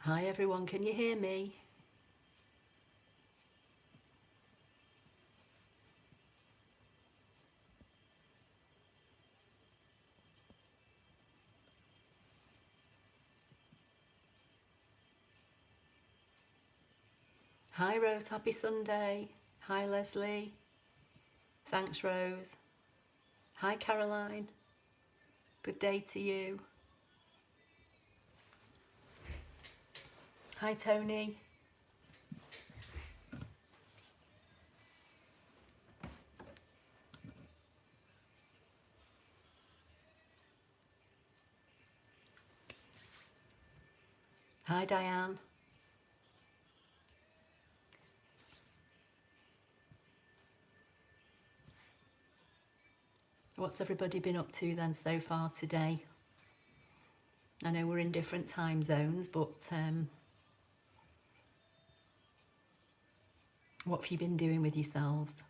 Hi everyone, can you hear me? Hi Rose, happy Sunday. Hi Leslie. Thanks Rose. Hi Caroline. Good day to you. Hi Tony. Hi Diane. What's everybody been up to then so far today? I know we're in different time zones, but what have you been doing with yourselves?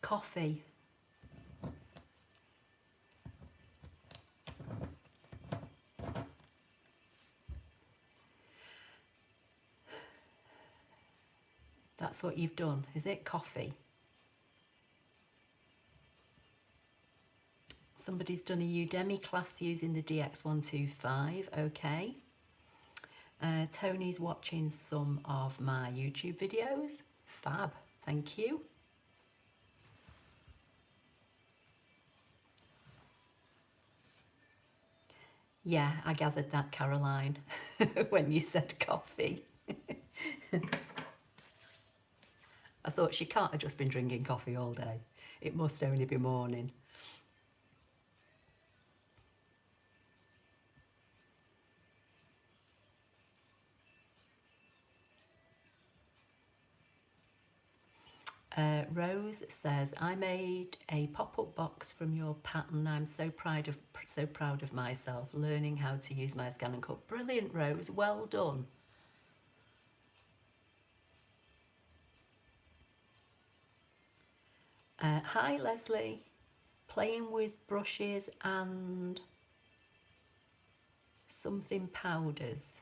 Coffee. That's what you've done, is it? Coffee. Somebody's done a Udemy class using the DX125, okay. Tony's watching some of my YouTube videos. Fab, thank you. Yeah, I gathered that, Caroline, when you said coffee. I thought she can't have just been drinking coffee all day. It must only be morning. Rose says, I made a pop-up box from your pattern. I'm so proud of myself, learning how to use my ScanNCut. Brilliant, Rose, well done. Hi, Leslie. Playing with brushes and something powders.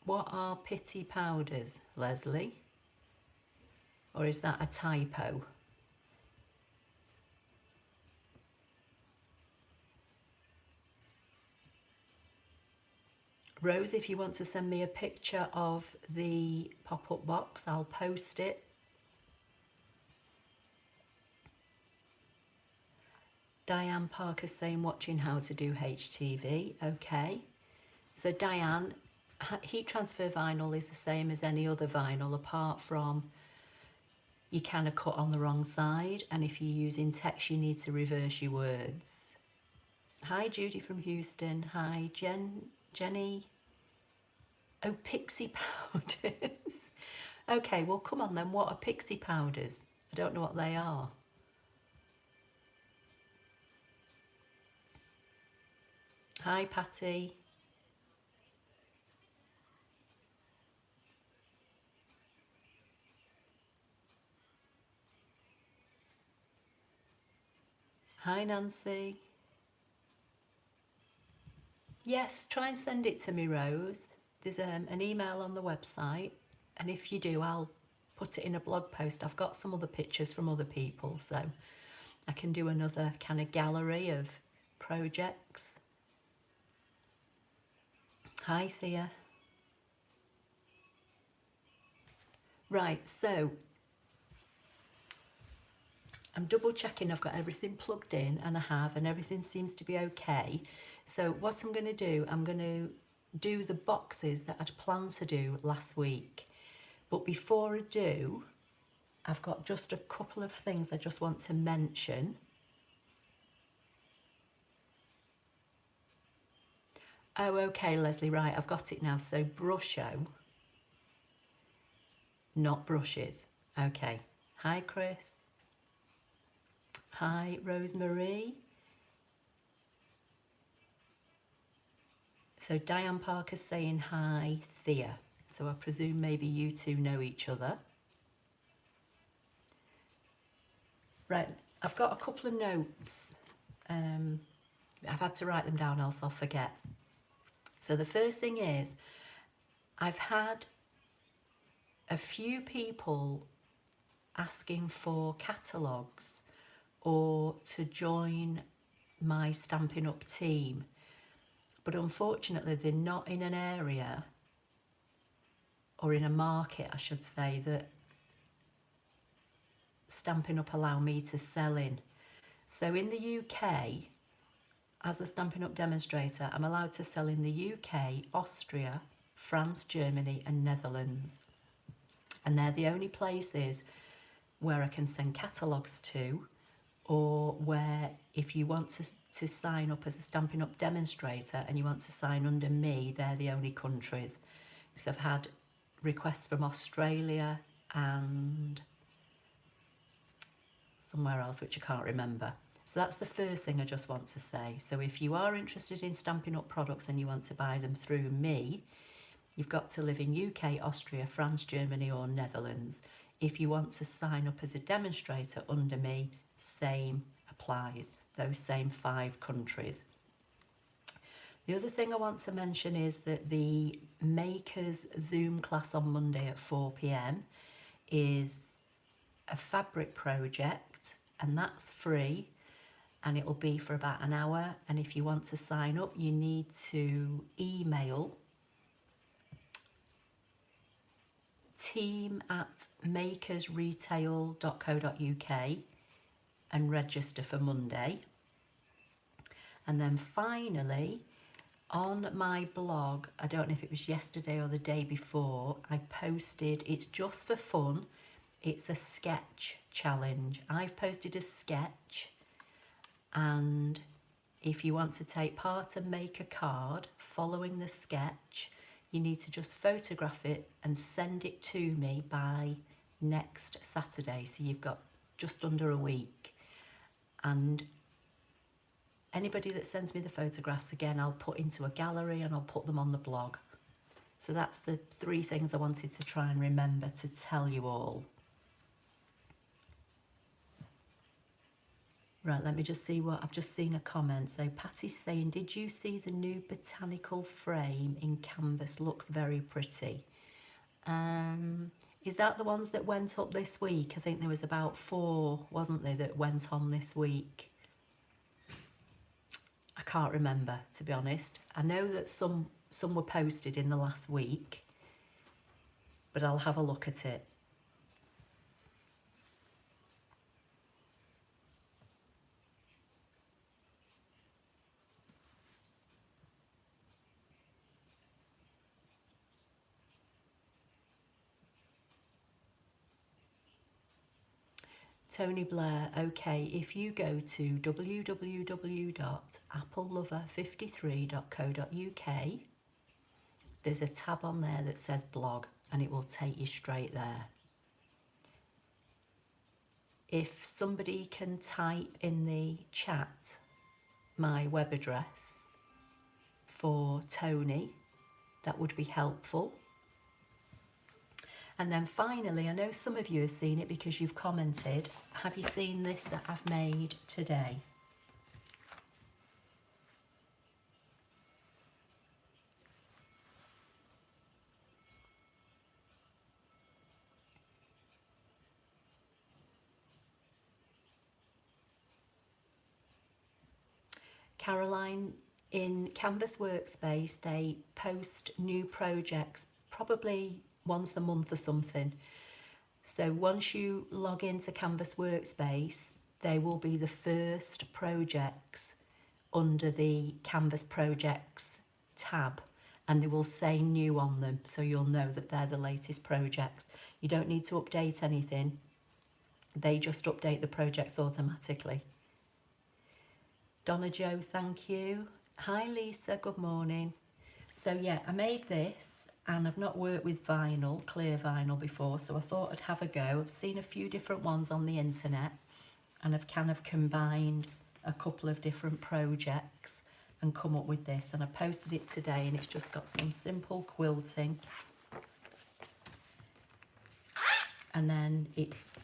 What are pitty powders, Leslie? Or is that a typo? Rose, if you want to send me a picture of the pop-up box, I'll post it. Diane Parker saying watching how to do HTV. Okay. So Diane, heat transfer vinyl is the same as any other vinyl apart from you kind of cut on the wrong side, and if you're using text you need to reverse your words. Hi Judy from Houston. Hi Jenny. Oh, pixie powders. Okay, well come on then, what are pixie powders? I don't know what they are. Hi Patty. Hi Nancy. Yes, try and send it to me, Rose. There's an email on the website, and if you do, I'll put it in a blog post. I've got some other pictures from other people, so I can do another kind of gallery of projects. Hi Thea. Right, so I'm double checking I've got everything plugged in, and I have, and everything seems to be okay. So what I'm going to do, I'm going to do the boxes that I'd planned to do last week. But before I do, I've got just a couple of things I just want to mention. Oh, okay, Leslie, right, I've got it now. So brusho, not brushes. Okay. Hi, Chris. Hi, Rosemarie. So Diane Parker's saying hi, Thea. So I presume maybe you two know each other. Right, I've got a couple of notes. I've had to write them down, else I'll forget. So the first thing is, I've had a few people asking for catalogues or to join my Stampin' Up team, but unfortunately they're not in an area, or in a market I should say, that Stampin' Up allow me to sell in. So in the UK, as a Stampin' Up demonstrator, I'm allowed to sell in the UK, Austria, France, Germany and Netherlands. And they're the only places where I can send catalogues to, or where if you want to sign up as a Stampin' Up demonstrator and you want to sign under me, they're the only countries. So I've had requests from Australia and somewhere else which I can't remember. So that's the first thing I just want to say. So if you are interested in Stampin' Up products and you want to buy them through me, you've got to live in UK, Austria, France, Germany or Netherlands. If you want to sign up as a demonstrator under me, same applies, those same 5 countries. The other thing I want to mention is that the Makers Zoom class on Monday at 4 p.m. is a fabric project, and that's free, and it will be for about an hour. And if you want to sign up, you need to email team@makersretail.co.uk and register for Monday. And then finally, on my blog, I don't know if it was yesterday or the day before, I posted, it's just for fun, it's a sketch challenge. I've posted a sketch, and if you want to take part and make a card following the sketch, you need to just photograph it and send it to me by next Saturday. So you've got just under a week. And anybody that sends me the photographs, again, I'll put into a gallery and I'll put them on the blog. So that's the 3 things I wanted to try and remember to tell you all. Right, let me just see what, I've just seen a comment. So Patty's saying, did you see the new botanical frame in Canvas? Looks very pretty. Is that the ones that went up this week? I think there was about 4, wasn't there, that went on this week? I can't remember, to be honest. I know that some were posted in the last week, but I'll have a look at it. Tony Blair, okay, if you go to www.applelover53.co.uk, there's a tab on there that says blog, and it will take you straight there. If somebody can type in the chat my web address for Tony, that would be helpful. And then finally, I know some of you have seen it because you've commented. Have you seen this that I've made today? Caroline, in Canvas Workspace, they post new projects probably once a month or something. So once you log into Canvas Workspace, they will be the first projects under the Canvas Projects tab, and they will say new on them, so you'll know that they're the latest projects. You don't need to update anything. They just update the projects automatically. Donna Jo, thank you. Hi Lisa, good morning. So yeah, I made this, and I've not worked with vinyl, clear vinyl before, so I thought I'd have a go. I've seen a few different ones on the internet, and I've kind of combined a couple of different projects and come up with this, and I posted it today, and it's just got some simple quilting, and then it's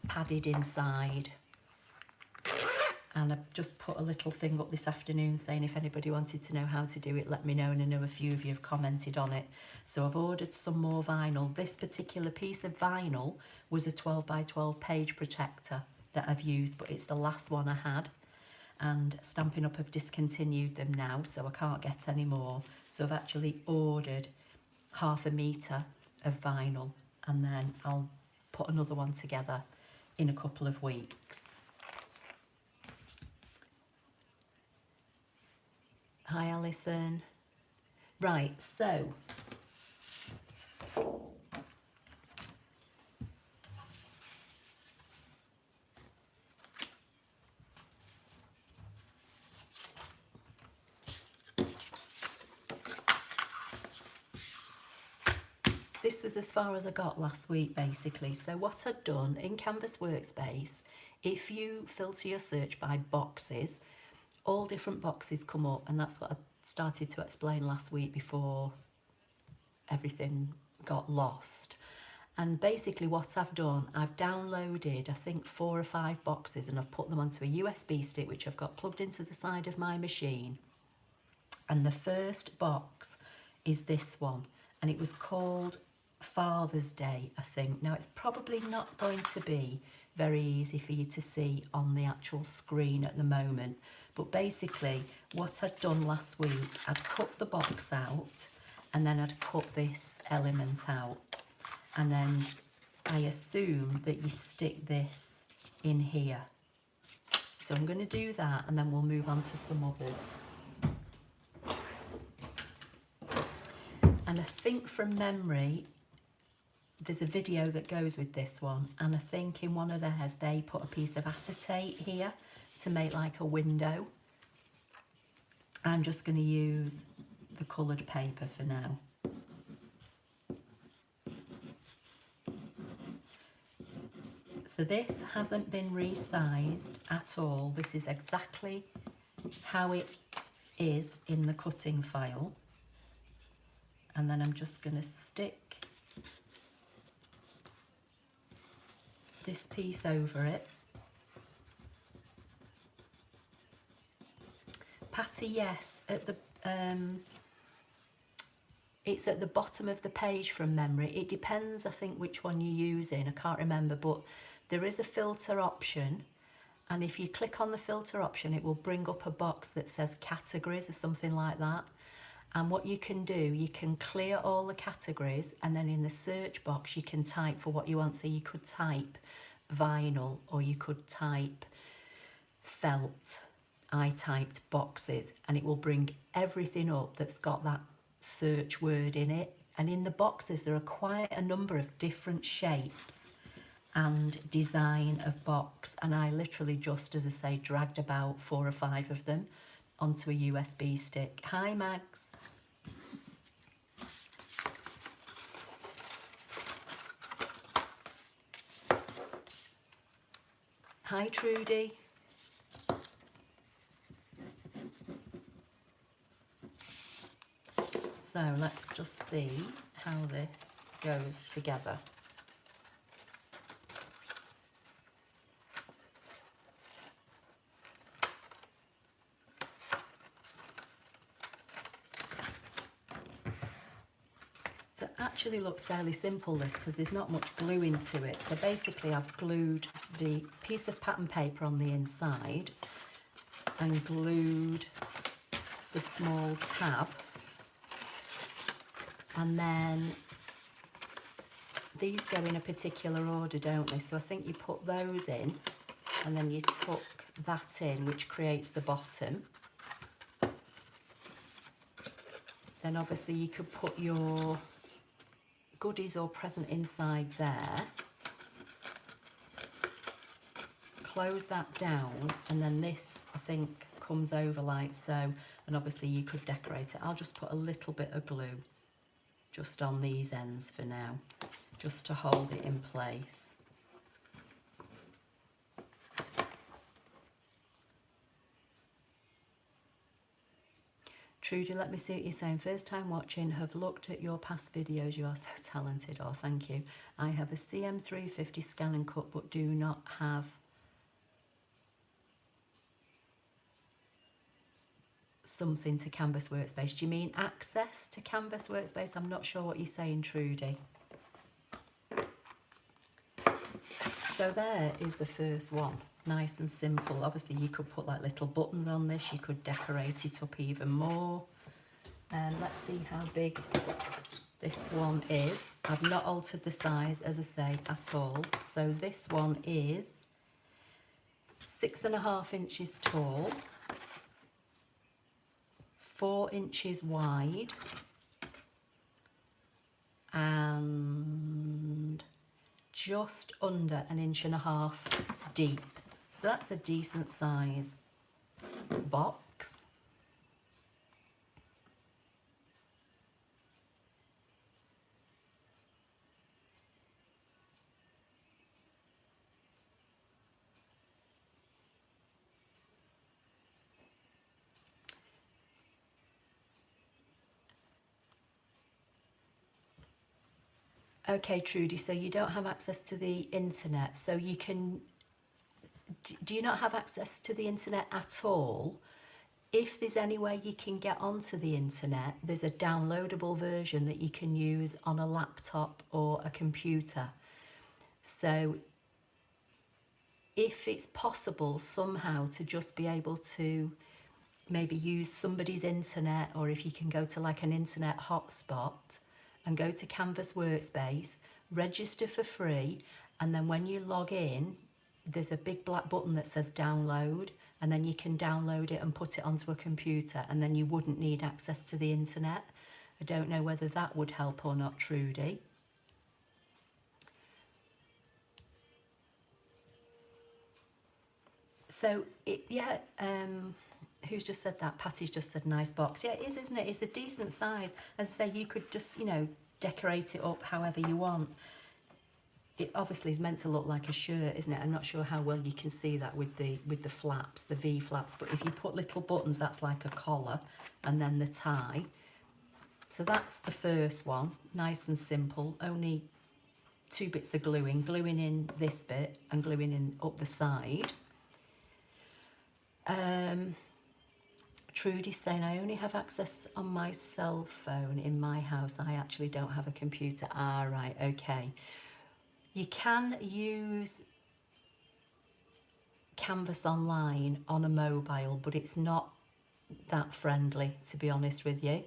padded inside. And I've just put a little thing up this afternoon saying if anybody wanted to know how to do it, let me know, and I know a few of you have commented on it. So I've ordered some more vinyl. This particular piece of vinyl was a 12 by 12 page protector that I've used, but it's the last one I had, and Stampin' Up have discontinued them now, so I can't get any more. So I've actually ordered 1/2 metre of vinyl, and then I'll put another one together in a couple of weeks. Hi Alison. Right, so this was as far as I got last week basically. So what I'd done in Canvas Workspace, if you filter your search by boxes, all different boxes come up, and that's what I started to explain last week before everything got lost. And basically what I've done, I've downloaded I think 4 or 5 boxes, and I've put them onto a USB stick which I've got plugged into the side of my machine. And the first box is this one, and it was called Father's Day, I think. Now it's probably not going to be very easy for you to see on the actual screen at the moment, but basically what I'd done last week, I'd cut the box out, and then I'd cut this element out, and then I assume that you stick this in here. So I'm going to do that, and then we'll move on to some others. And I think from memory there's a video that goes with this one, and I think in one of theirs they put a piece of acetate here to make like a window. I'm just going to use the coloured paper for now. So this hasn't been resized at all. This is exactly how it is in the cutting file. And then I'm just going to stick this piece over it. Patty, yes, at the it's at the bottom of the page from memory. It depends, I think, which one you're using. I can't remember, but there is a filter option, and if you click on the filter option, it will bring up a box that says categories or something like that. And what you can do, you can clear all the categories, and then in the search box you can type for what you want. So you could type vinyl, or you could type felt. I typed boxes, and it will bring everything up that's got that search word in it. And in the boxes there are quite a number of different shapes and design of box, and I literally just, as I say, dragged about 4 or 5 of them onto a USB stick. Hi Max. Hi Trudy. So let's just see how this goes together. So it actually looks fairly simple, this, because there's not much glue into it. So basically I've glued the piece of pattern paper on the inside and glued the small tab, and then these go in a particular order, don't they? So I think you put those in, and then you tuck that in, which creates the bottom. Then obviously you could put your goodies or present inside there, close that down, and then this, I think, comes over like so, and obviously you could decorate it. I'll just put a little bit of glue just on these ends for now, just to hold it in place. Trudy, let me see what you're saying. First time watching, have looked at your past videos. You are so talented. Oh, thank you. I have a CM350 ScanNCut, but do not have something to Canvas Workspace. Do you mean access to Canvas Workspace? I'm not sure what you're saying, Trudy. So there is the first one. Nice and simple. Obviously you could put like little buttons on this. You could decorate it up even more. Let's see how big this one is. I've not altered the size, as I say, at all. So this one is 6.5 inches tall, 4 inches wide, and just under 1.5 inches deep. So that's a decent size box. Okay, Trudy, so you don't have access to the internet, so you can, do you not have access to the internet at all? If there's any way you can get onto the internet, there's a downloadable version that you can use on a laptop or a computer. So if it's possible somehow to just be able to maybe use somebody's internet, or if you can go to like an internet hotspot and go to Canvas Workspace, register for free, and then when you log in, there's a big black button that says download, and then you can download it and put it onto a computer, and then you wouldn't need access to the internet. I don't know whether that would help or not, Trudy. So, who's just said that? Patty's just said nice box. Yeah, it is, isn't it? It's a decent size. As I say, you could just, decorate it up however you want. It obviously is meant to look like a shirt, isn't it? I'm not sure how well you can see that with the flaps, the V flaps, but if you put little buttons, that's like a collar, and then the tie. So that's the first one, nice and simple, only 2 bits of gluing in this bit and gluing in up the side. Trudy's saying, I only have access on my cell phone in my house. I actually don't have a computer. Ah, right, okay. You can use Canvas Online on a mobile, but it's not that friendly, to be honest with you.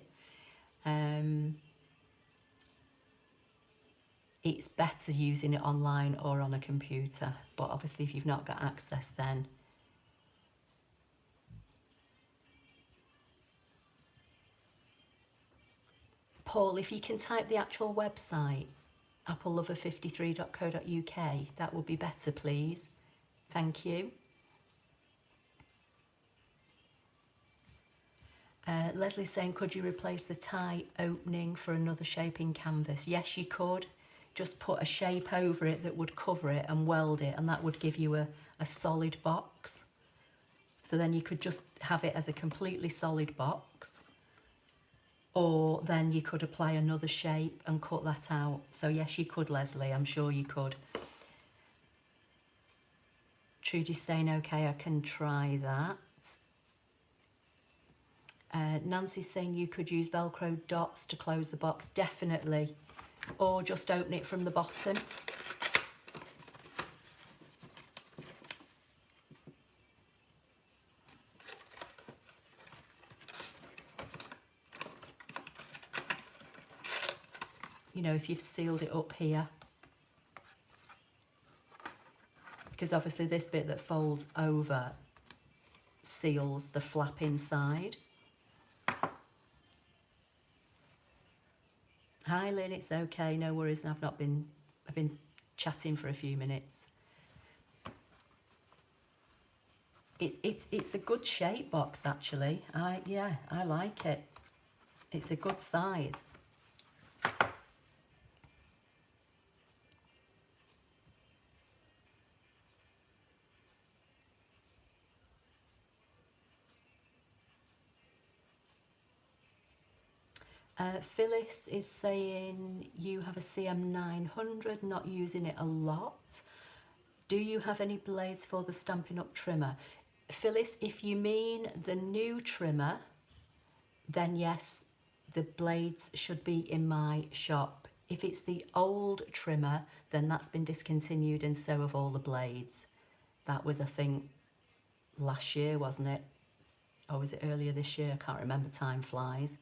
It's better using it online or on a computer, but obviously if you've not got access, then Paul, if you can type the actual website, applelover53.co.uk, that would be better, please. Thank you. Leslie's saying, could you replace the tie opening for another shape in Canvas? Yes, you could. Just put a shape over it that would cover it and weld it, and that would give you a solid box. So then you could just have it as a completely solid box. Or then you could apply another shape and cut that out. So yes, you could, Leslie, I'm sure you could. Trudy's saying, okay, I can try that. Nancy's saying you could use Velcro dots to close the box. Definitely. Or just open it from the bottom. If you've sealed it up here. Because obviously this bit that folds over seals the flap inside. Hi Lynn, it's okay, no worries. I've been chatting for a few minutes. It's a good shape box actually. I like it. It's a good size. Phyllis is saying you have a CM900, not using it a lot. Do you have any blades for the Stampin' Up trimmer? Phyllis, if you mean the new trimmer, then yes, the blades should be in my shop. If it's the old trimmer, then that's been discontinued and so have all the blades. That was, I think, last year, wasn't it? Or was it earlier this year? I can't remember, time flies.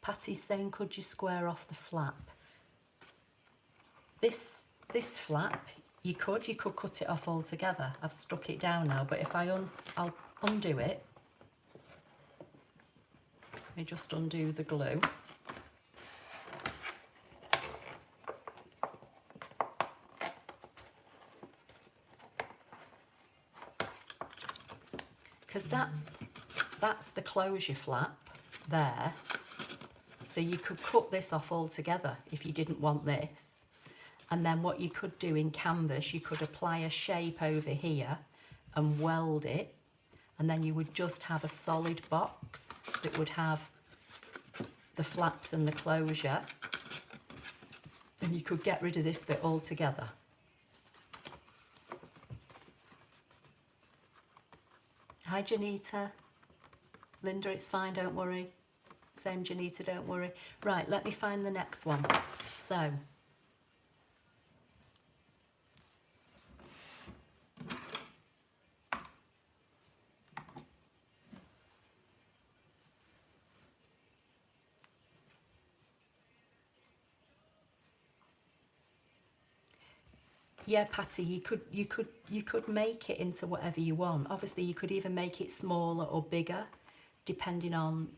Patty's saying, could you square off the flap? This flap, you could cut it off altogether. I've stuck it down now, but if I'll undo it. Let me just undo the glue. Because that's the closure flap there. So you could cut this off altogether if you didn't want this. And then what you could do in Canvas, you could apply a shape over here and weld it. And then you would just have a solid box that would have the flaps and the closure. And you could get rid of this bit altogether. Hi, Janita. Linda, it's fine, don't worry. Same, Janita, don't worry. Right, let me find the next one. So, yeah, Patty, you could make it into whatever you want. Obviously, you could even make it smaller or bigger, depending on,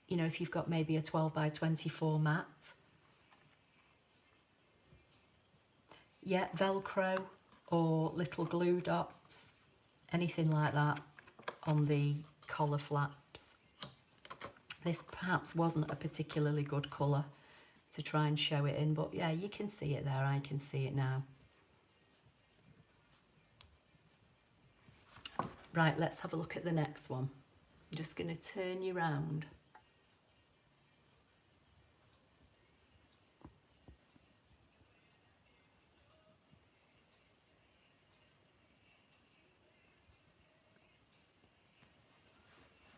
you know, if you've got maybe a 12 by 24 mat. Yeah, Velcro or little glue dots, anything like that on the collar flaps. This perhaps wasn't a particularly good colour to try and show it in, but yeah, you can see it there. I can see it now. Right, let's have a look at the next one. I'm just going to turn you round.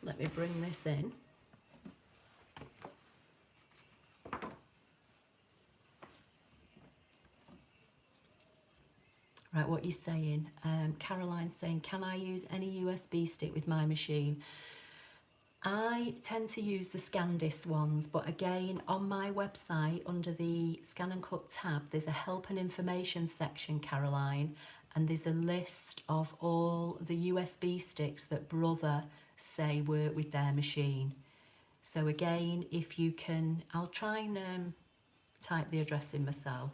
Let me bring this in. Right, what are you saying? Caroline's saying, can I use any USB stick with my machine? I tend to use the ScanDisc ones, but again, on my website, under the ScanNCut tab, there's a help and information section, Caroline, and there's a list of all the USB sticks that Brother say work with their machine. So again, if you can, I'll try and type the address in myself.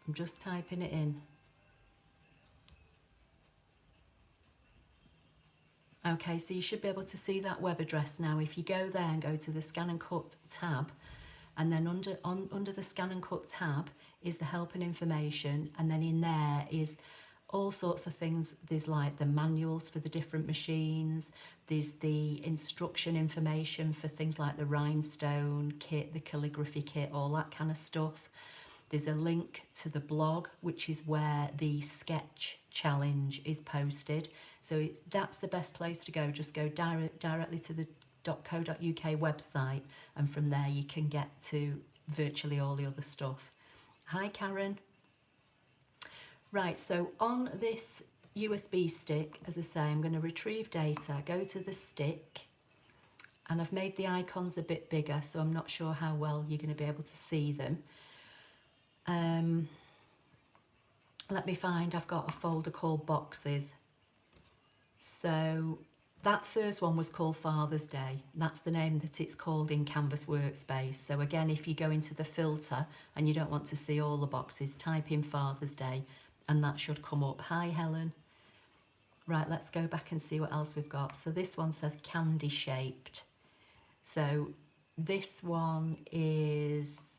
I'm just typing it in. Okay, so you should be able to see that web address now. If you go there and go to the ScanNCut tab, and then under the ScanNCut tab is the help and information, and then in there is all sorts of things. There's like the manuals for the different machines, there's the instruction information for things like the rhinestone kit, the calligraphy kit, all that kind of stuff. There's a link to the blog, which is where the sketch challenge is posted. So that's the best place to go. Just go directly to the .co.uk website, and from there you can get to virtually all the other stuff. Hi, Karen. Right, so on this USB stick, as I say, I'm going to retrieve data, go to the stick, and I've made the icons a bit bigger, so I'm not sure how well you're going to be able to see them. Let me find, I've got a folder called Boxes. So that first one was called Father's Day. That's the name that it's called in Canvas Workspace. So again, if you go into the filter and you don't want to see all the boxes, type in Father's Day and that should come up. Hi, Helen. Right, let's go back and see what else we've got. So this one says candy shaped. So this one is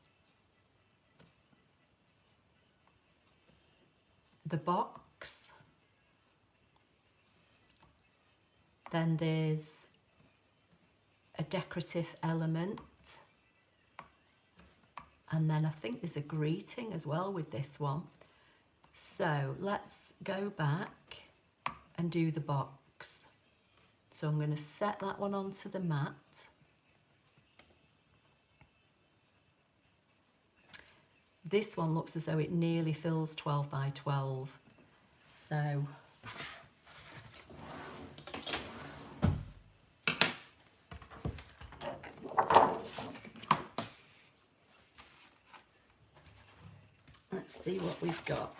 the box. Then there's a decorative element. And then I think there's a greeting as well with this one. So let's go back and do the box. So I'm going to set that one onto the mat. This one looks as though it nearly fills 12 by 12. So let's see what we've got.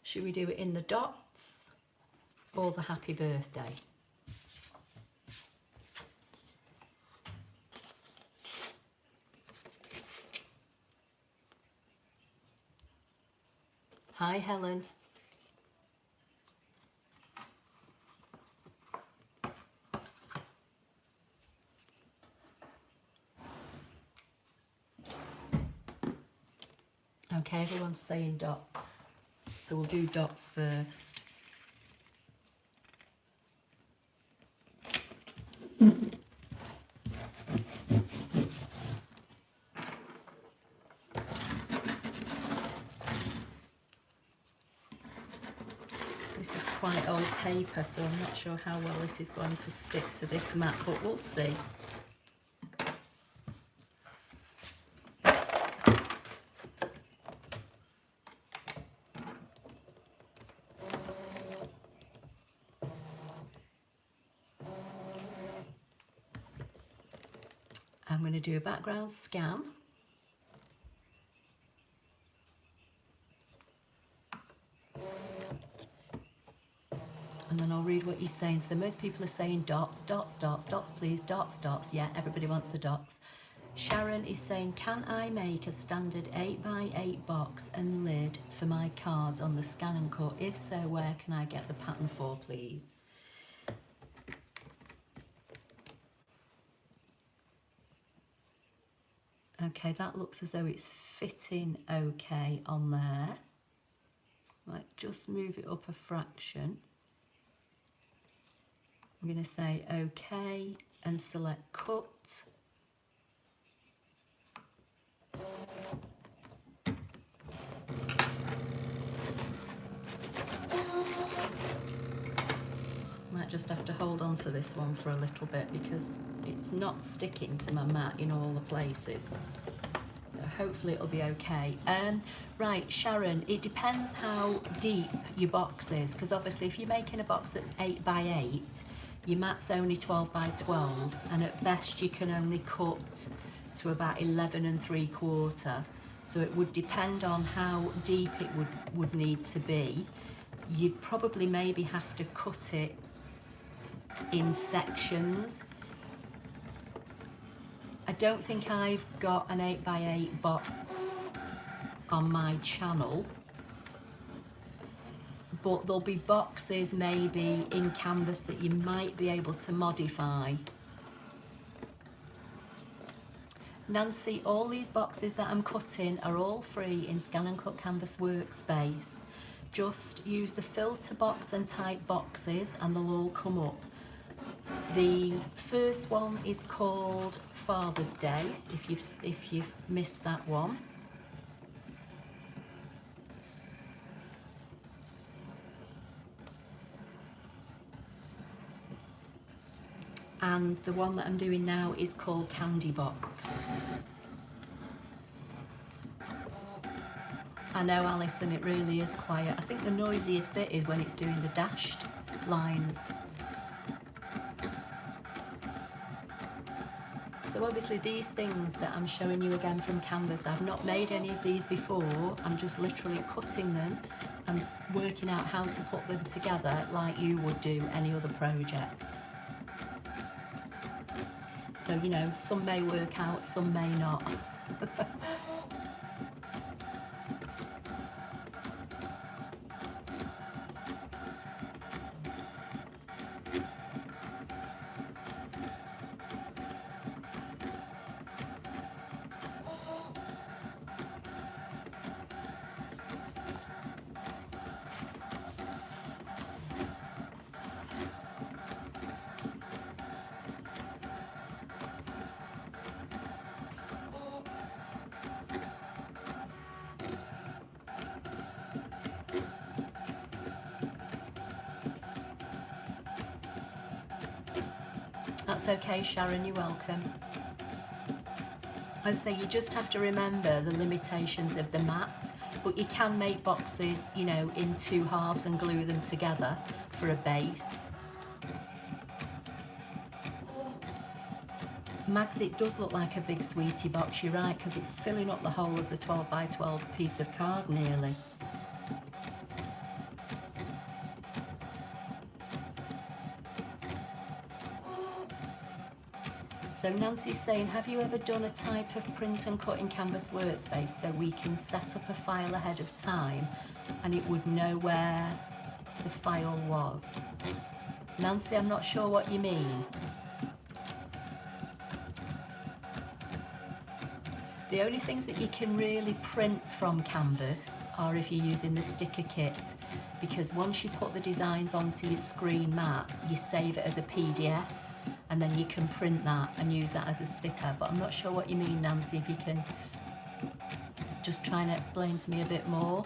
Should we do it in the dots or the happy birthday? Hi, Helen. Okay, everyone's saying dots. So we'll do dots first. This is quite old paper, so I'm not sure how well this is going to stick to this mat, but we'll see. I'm going to do a background scan. And then I'll read what you're saying. So most people are saying dots, dots, dots, dots please, dots, dots. Yeah, everybody wants the dots. Sharon is saying, can I make a standard 8x8 box and lid for my cards on the ScanNCut? If so, where can I get the pattern for, please? Okay, that looks as though it's fitting okay on there. Might just move it up a fraction. I'm going to say OK and select cut. Might just have to hold on to this one for a little bit because it's not sticking to my mat in all the places. So hopefully it'll be okay. Right, Sharon, it depends how deep your box is, because obviously if you're making a box that's 8x8, your mat's only 12 by 12, and at best you can only cut to about 11 3/4. So it would depend on how deep it would need to be. You'd probably maybe have to cut it in sections. I don't think I've got an 8x8 box on my channel, but there'll be boxes maybe in Canvas that you might be able to modify. Nancy, all these boxes that I'm cutting are all free in ScanNCut Canvas Workspace. Just use the filter box and type boxes and they'll all come up. The first one is called Father's Day, if you've missed that one. And the one that I'm doing now is called Candy Box. I know, Alison, it really is quiet. I think the noisiest bit is when it's doing the dashed lines. So obviously these things that I'm showing you again from Canvas, I've not made any of these before. I'm just literally cutting them and working out how to put them together like you would do any other project. So, you know, some may work out, some may not. That's okay, Sharon, you're welcome. I say you just have to remember the limitations of the mat, but you can make boxes, you know, in 2 halves and glue them together for a base. Mags, it does look like a big sweetie box, you're right, because it's filling up the whole of the 12 by 12 piece of card nearly. So Nancy's saying, have you ever done a type of print and cut in Canvas Workspace so we can set up a file ahead of time and it would know where the file was? Nancy, I'm not sure what you mean. The only things that you can really print from Canvas are if you're using the sticker kit, because once you put the designs onto your screen mat, you save it as a PDF and then you can print that and use that as a sticker. But I'm not sure what you mean, Nancy, if you can just try and explain to me a bit more.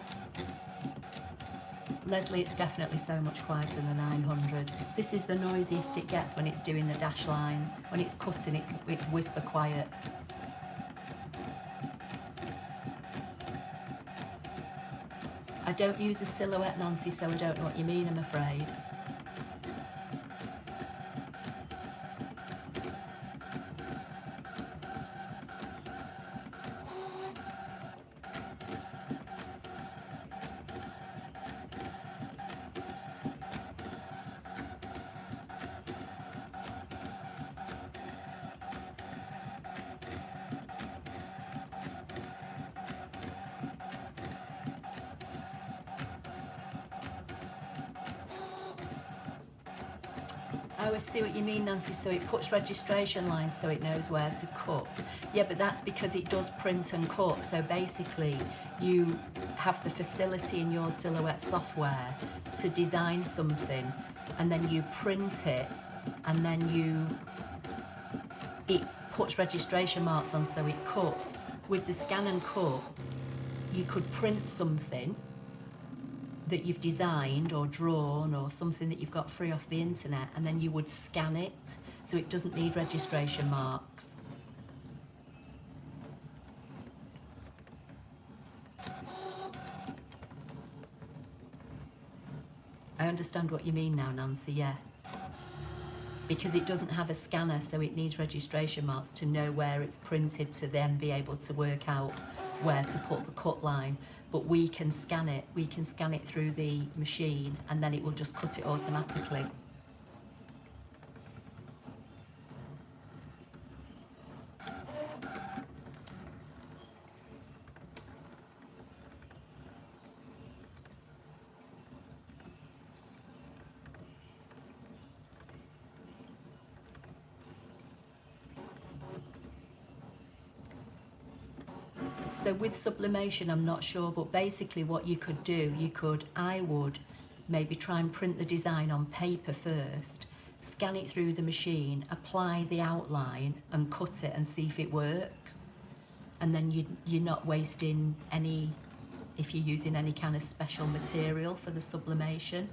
Leslie, it's definitely so much quieter than the 900. This is the noisiest it gets when it's doing the dash lines. When it's cutting, it's whisper quiet. I don't use a silhouette, Nancy, so I don't know what you mean, I'm afraid. Oh, I see what you mean, Nancy. So it puts registration lines so it knows where to cut. Yeah, but that's because it does print and cut. So basically, you have the facility in your Silhouette software to design something, and then you print it, and then it puts registration marks on so it cuts. With the ScanNCut, you could print something that you've designed or drawn or something that you've got free off the internet, and then you would scan it so it doesn't need registration marks. I understand what you mean now, Nancy, yeah. Because it doesn't have a scanner, so it needs registration marks to know where it's printed to then be able to work out where to put the cut line. But we can scan it through the machine, and then it will just cut it automatically. So with sublimation, I'm not sure, but basically what you could do, I would maybe try and print the design on paper first, scan it through the machine, apply the outline and cut it and see if it works. And then you're not wasting any, if you're using any kind of special material for the sublimation.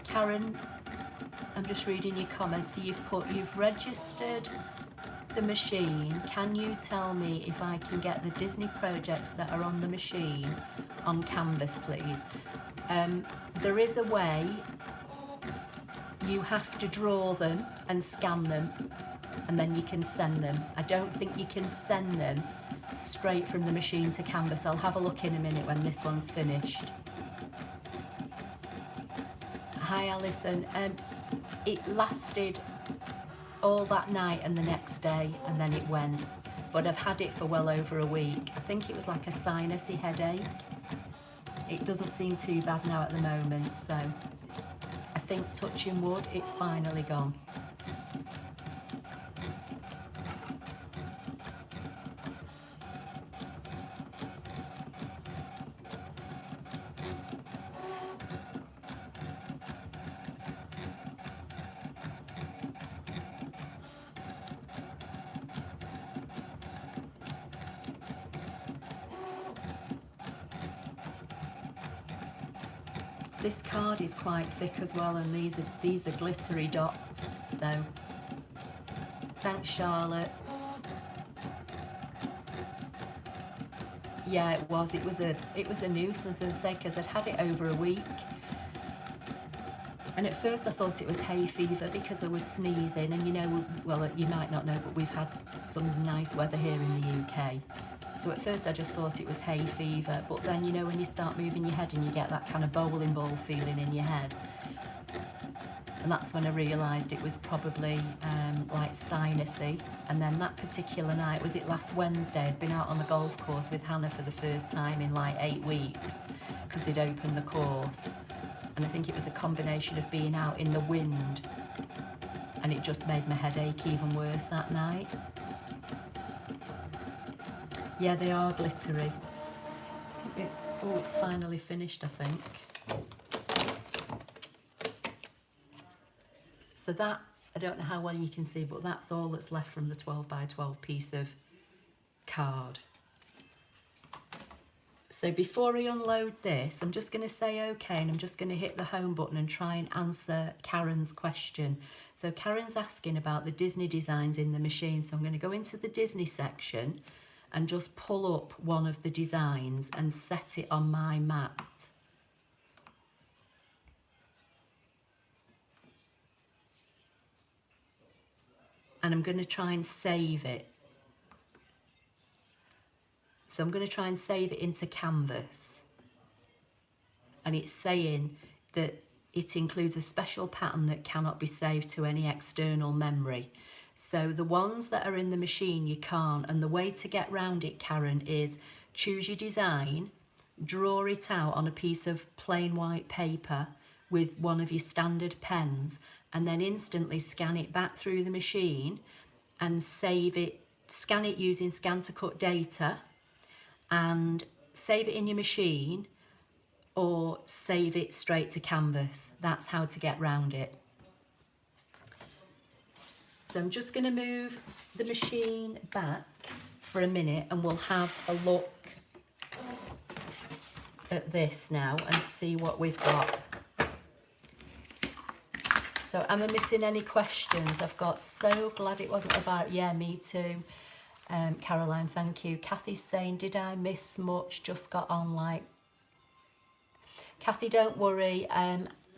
Karen, I'm just reading your comments. So you've registered the machine. Can you tell me if I can get the Disney projects that are on the machine on Canvas, please? There is a way. You have to draw them and scan them, and then you can send them. I don't think you can send them straight from the machine to Canvas. I'll have a look in a minute when this one's finished. Hi Alison, it lasted all that night and the next day, and then it went, but I've had it for well over a week. I think it was like a sinusy headache. It doesn't seem too bad now at the moment, so I think, touching wood, it's finally gone. This card is quite thick as well, and these are glittery dots. So thanks, Charlotte. Yeah, it was a nuisance, as I say, because I'd had it over a week. And at first I thought it was hay fever because I was sneezing, and you know, well, you might not know, but we've had some nice weather here in the UK. So at first I just thought it was hay fever, but then, you know, when you start moving your head and you get that kind of bowling ball feeling in your head, and that's when I realised it was probably like sinusy. And then that particular night, was it last Wednesday, I'd been out on the golf course with Hannah for the first time in like 8 weeks because they'd opened the course. And I think it was a combination of being out in the wind, and it just made my headache even worse that night. Yeah, they are glittery. Oh, it's finally finished, I think. So that, I don't know how well you can see, but that's all that's left from the 12 by 12 piece of card. So before I unload this, I'm just going to say okay, and I'm just going to hit the home button and try and answer Karen's question. So Karen's asking about the Disney designs in the machine. So I'm going to go into the Disney section and just pull up one of the designs and set it on my mat. And I'm going to try and save it. So I'm going to try and save it into Canvas. And it's saying that it includes a special pattern that cannot be saved to any external memory. So the ones that are in the machine you can't, and the way to get round it, Karen, is choose your design, draw it out on a piece of plain white paper with one of your standard pens, and then instantly scan it back through the machine and save it, scan it using ScanNCut data, and save it in your machine or save it straight to Canvas. That's how to get round it. So I'm just going to move the machine back for a minute and we'll have a look at this now and see what we've got. So am I missing any questions? I've got so glad it wasn't about, yeah, me too. Caroline, thank you. Kathy's saying, did I miss much? Just got on like... Kathy, don't worry.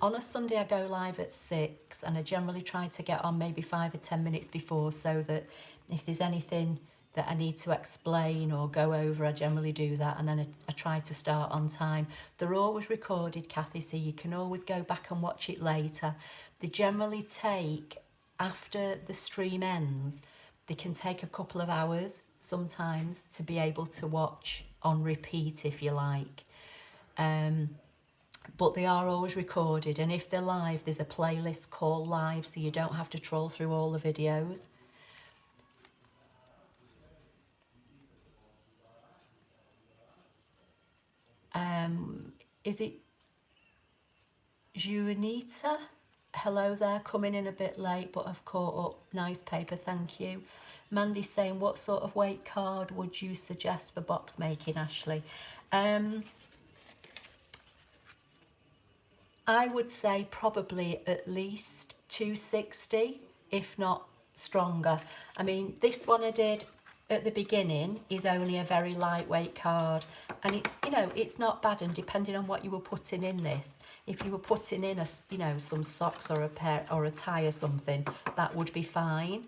On a Sunday I go live at 6 and I generally try to get on maybe 5 or 10 minutes before, so that if there's anything that I need to explain or go over, I generally do that, and then I try to start on time. They're always recorded, Kathy, so you can always go back and watch it later. They generally take, after the stream ends, they can take a couple of hours sometimes to be able to watch on repeat, if you like. But they are always recorded, and if they're live, there's a playlist called Live, so you don't have to troll through all the videos. Is it Juanita? Hello there, coming in a bit late, but I've caught up. Nice paper, thank you. Mandy's saying, what sort of weight card would you suggest for box making, Ashley? I would say probably at least 260, if not stronger. I mean, this one I did at the beginning is only a very lightweight card, and it, you know, it's not bad. And depending on what you were putting in this, if you were putting in a, you know, some socks or a pair or a tie or something, that would be fine.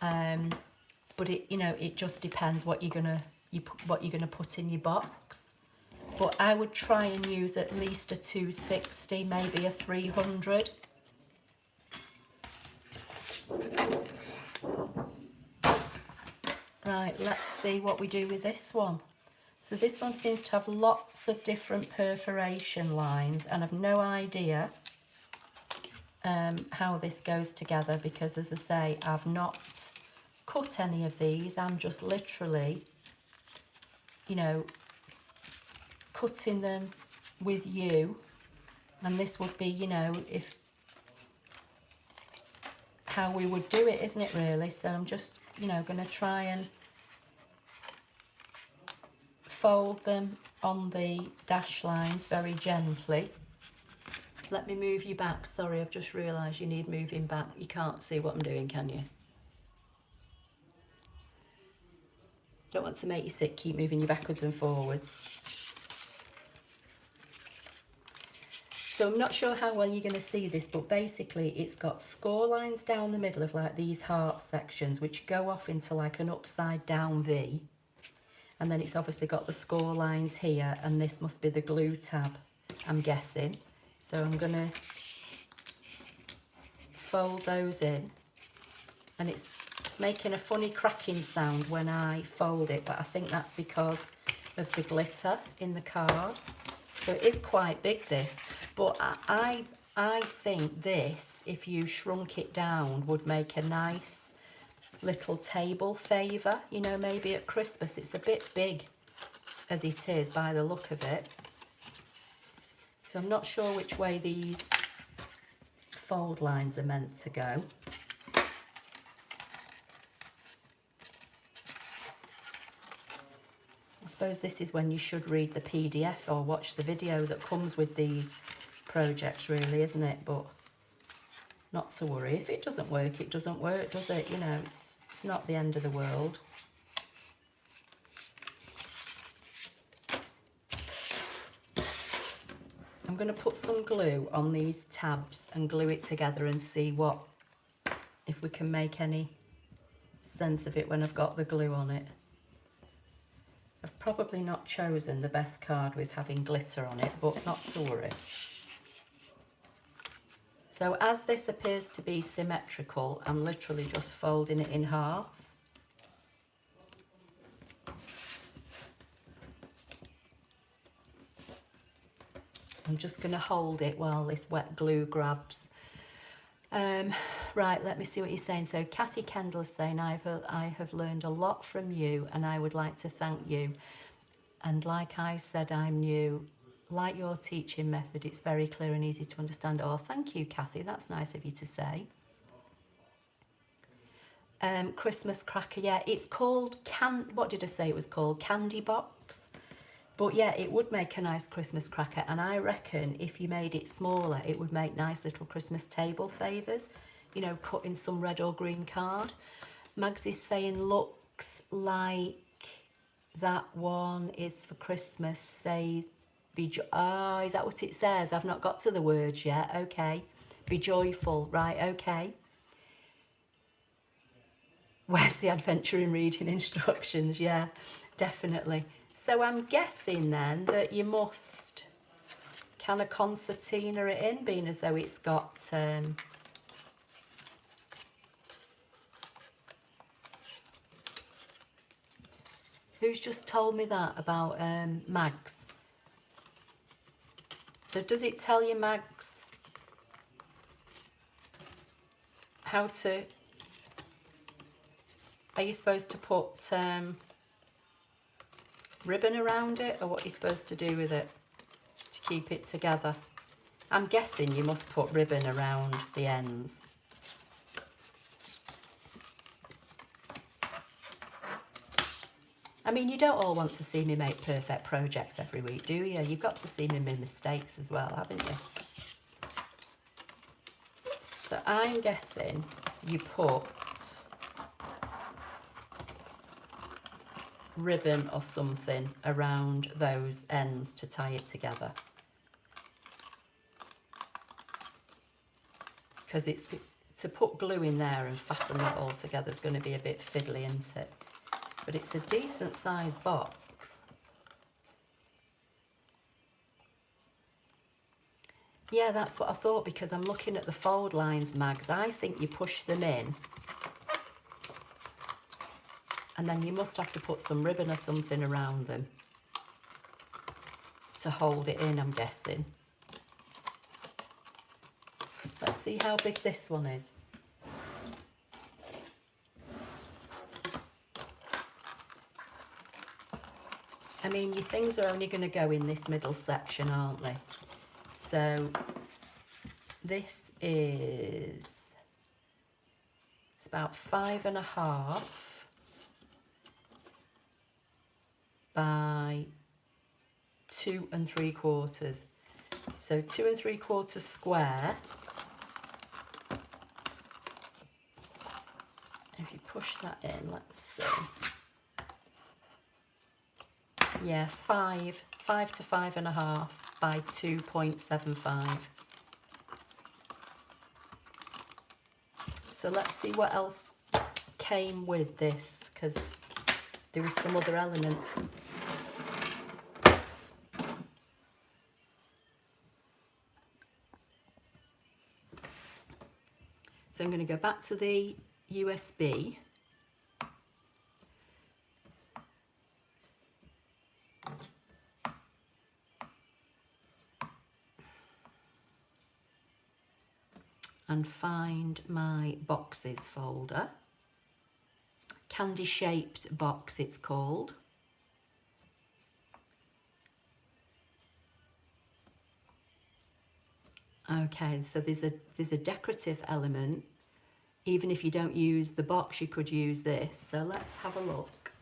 But it, you know, it just depends what you're gonna put in your box. But I would try and use at least a 260, maybe a 300. Right, let's see what we do with this one. So this one seems to have lots of different perforation lines, and I've no idea how this goes together, because, as I say, I've not cut any of these. I'm just literally, you know, cutting them with you, and this would be, you know, if how we would do it, isn't it, really? So I'm just, you know, going to try and fold them on the dash lines very gently. Let me move you back. Sorry, I've just realised you need moving back. You can't see what I'm doing, can you? Don't want to make you sick, keep moving you backwards and forwards. So I'm not sure how well you're going to see this, but basically it's got score lines down the middle of like these heart sections, which go off into like an upside down V. And then it's obviously got the score lines here, and this must be the glue tab, I'm guessing. So I'm going to fold those in, and it's making a funny cracking sound when I fold it, but I think that's because of the glitter in the card. So it is quite big, this, but I think this, if you shrunk it down, would make a nice little table favour, you know, maybe at Christmas. It's a bit big as it is by the look of it. So I'm not sure which way these fold lines are meant to go. I suppose this is when you should read the PDF or watch the video that comes with these projects, really, isn't it? But not to worry. If it doesn't work, it doesn't work, does it? You know, it's not the end of the world. I'm going to put some glue on these tabs and glue it together and see if we can make any sense of it when I've got the glue on it. I've probably not chosen the best card with having glitter on it, but not to worry. So as this appears to be symmetrical, I'm literally just folding it in half. I'm just going to hold it while this wet glue grabs. Right, let me see what you're saying. So Kathy Kendall is saying, I have learned a lot from you and I would like to thank you. And like I said, I'm new. Like your teaching method, it's very clear and easy to understand. Oh, thank you, Kathy. That's nice of you to say. Christmas cracker, yeah, it's called, what did I say it was called? Candy box. But yeah, it would make a nice Christmas cracker, and I reckon if you made it smaller, it would make nice little Christmas table favours, you know, cut in some red or green card. Mags is saying, looks like that one is for Christmas, says, oh, is that what it says? I've not got to the words yet, okay. Be joyful, right, okay. Where's the adventure in reading instructions? Yeah, definitely. So I'm guessing then that you must kind of concertina it in, being as though it's got who's just told me that about Mags? So does it tell you, Mags, how to, are you supposed to put ribbon around it, or what you're supposed to do with it to keep it together? I'm guessing you must put ribbon around the ends. I mean, you don't all want to see me make perfect projects every week, do you? You've got to see me make mistakes as well, haven't you? So I'm guessing you put ribbon or something around those ends to tie it together, because it's to put glue in there and fasten that all together is going to be a bit fiddly, isn't it? But it's a decent sized box. Yeah, that's what I thought, because I'm looking at the fold lines, Mags. I think you push them in, and then you must have to put some ribbon or something around them to hold it in, I'm guessing. Let's see how big this one is. I mean, your things are only going to go in this middle section, aren't they? So this is, it's about 5.5 by 2 3/4. So 2 3/4 square. If you push that in, let's see. Yeah, 5 to 5.5 by 2.75. So let's see what else came with this, because there were some other elements. So I'm going to go back to the USB. And find my boxes folder. Candy shaped box it's called. Okay, so there's a decorative element. Even if you don't use the box, you could use this. So let's have a look.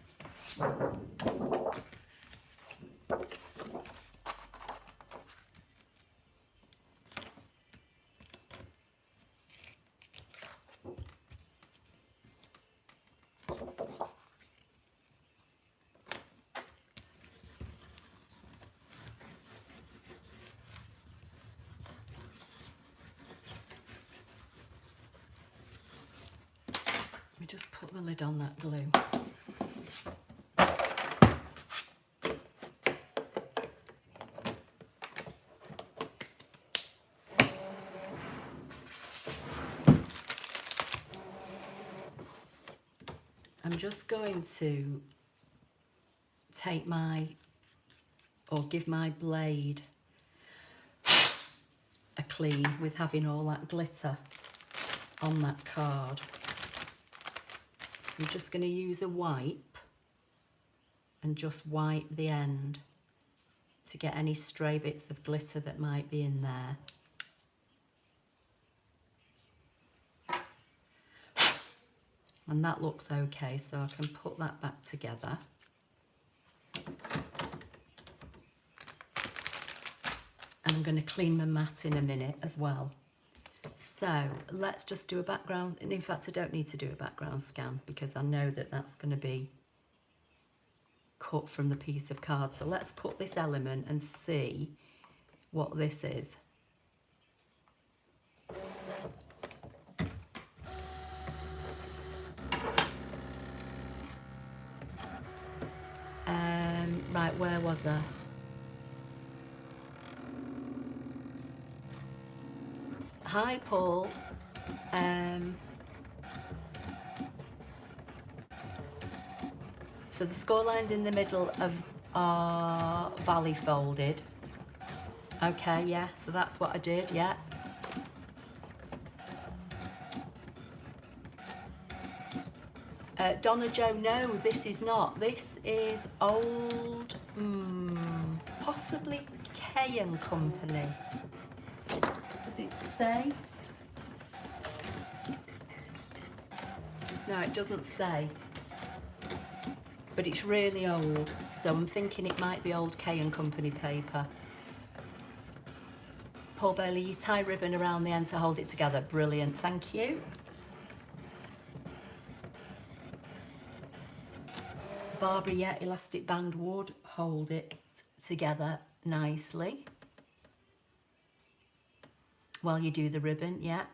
Let me just put the lid on that glue. I'm just going to take give my blade a clean with having all that glitter on that card. So I'm just going to use a wipe and just wipe the end to get any stray bits of glitter that might be in there. And that looks okay, so I can put that back together. And I'm going to clean my mat in a minute as well. So let's just do a background, and in fact I don't need to do a background scan because I know that that's going to be cut from the piece of card. So let's cut this element and see what this is. Right, where was I? Hi, Paul. So the score lines in the middle of our valley folded. Okay, yeah, so that's what I did, yeah. Donna Jo, no, this is not. This is old, possibly K & Company. Does it say? No, it doesn't say. But it's really old, so I'm thinking it might be old K & Company paper. Paul Bailey, you tie ribbon around the end to hold it together. Brilliant, thank you. Barbara, yeah, elastic band would hold it together nicely while you do the ribbon, yeah.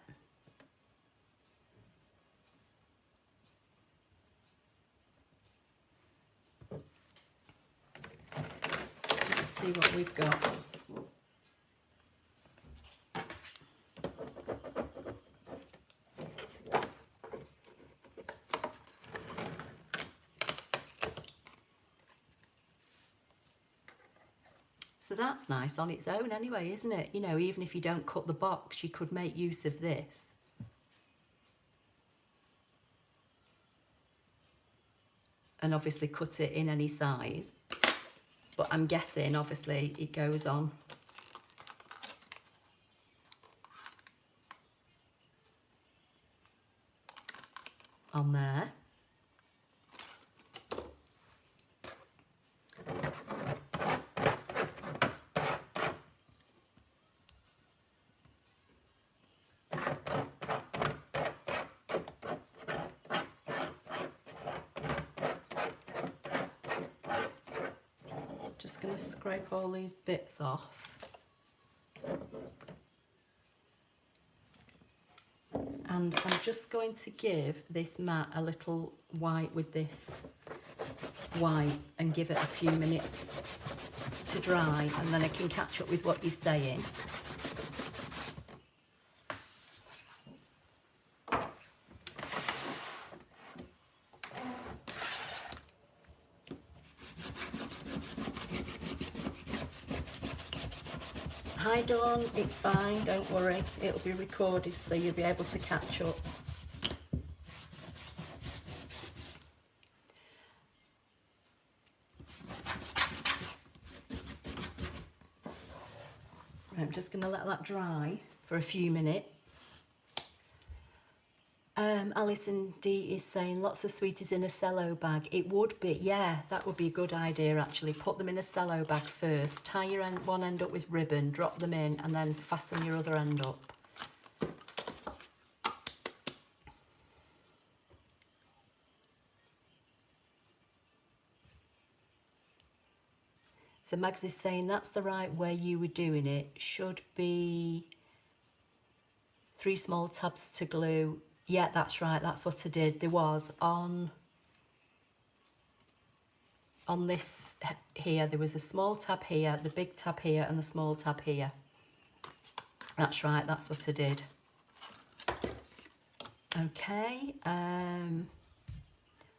Let's see what we've got. So that's nice on its own anyway, isn't it? You know, even if you don't cut the box, you could make use of this. And obviously cut it in any size. But I'm guessing, obviously, it goes on there. Just going to scrape all these bits off. And I'm just going to give this mat a little wipe with this white and give it a few minutes to dry, and then I can catch up with what you're saying. Hi Dawn, it's fine, don't worry, it'll be recorded so you'll be able to catch up. I'm just going to let that dry for a few minutes. Alison D is saying lots of sweeties in a cello bag. It would be, yeah, that would be a good idea actually. Put them in a cello bag first, tie your one end up with ribbon, drop them in, and then fasten your other end up. So Mags is saying that's the right way you were doing it. Should be 3 small tabs to glue. Yeah, that's right, that's what I did. There was on this here, there was a small tab here, the big tab here, and the small tab here. That's right, that's what I did. Okay, and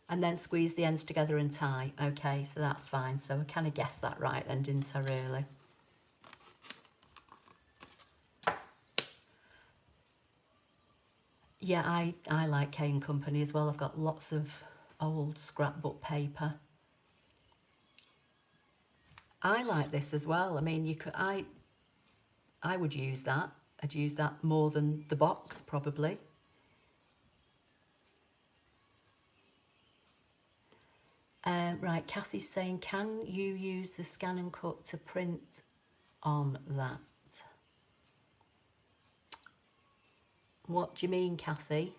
then squeeze the ends together and tie. Okay, so that's fine. So I kind of guessed that right then, didn't I really? Yeah, I like K & Company as well. I've got lots of old scrapbook paper. I like this as well. I mean, you could, I would use that. I'd use that more than the box probably. Right, Kathy's saying, can you use the ScanNCut to print on that? What do you mean, Kathy?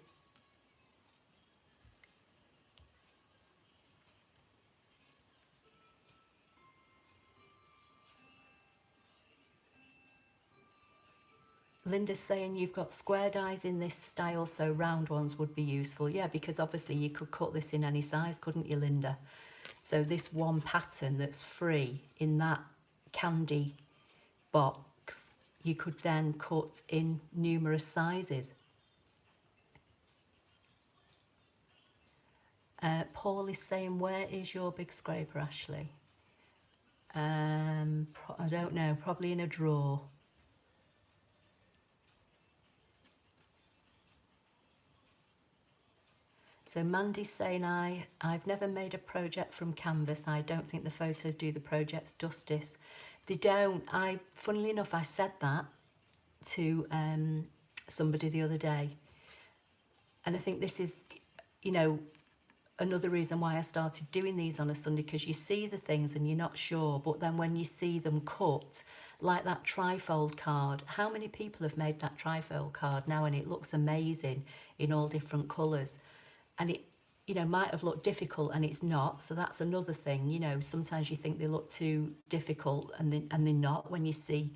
Linda's saying you've got square dies in this style, so round ones would be useful. Yeah, because obviously you could cut this in any size, couldn't you, Linda? So this one pattern that's free in that candy box, you could then cut in numerous sizes. Paul is saying, where is your big scraper, Ashley? I don't know, probably in a drawer. So Mandy's saying, I've never made a project from Canvas. I don't think the photos do the projects justice. They don't. Funnily enough, I said that to somebody the other day. And I think this is, you know, another reason why I started doing these on a Sunday, because you see the things and you're not sure, but then when you see them cut, like that trifold card, how many people have made that trifold card now, and it looks amazing in all different colours, and it, you know, might have looked difficult and it's not. So that's another thing, you know, sometimes you think they look too difficult and they're not when you see,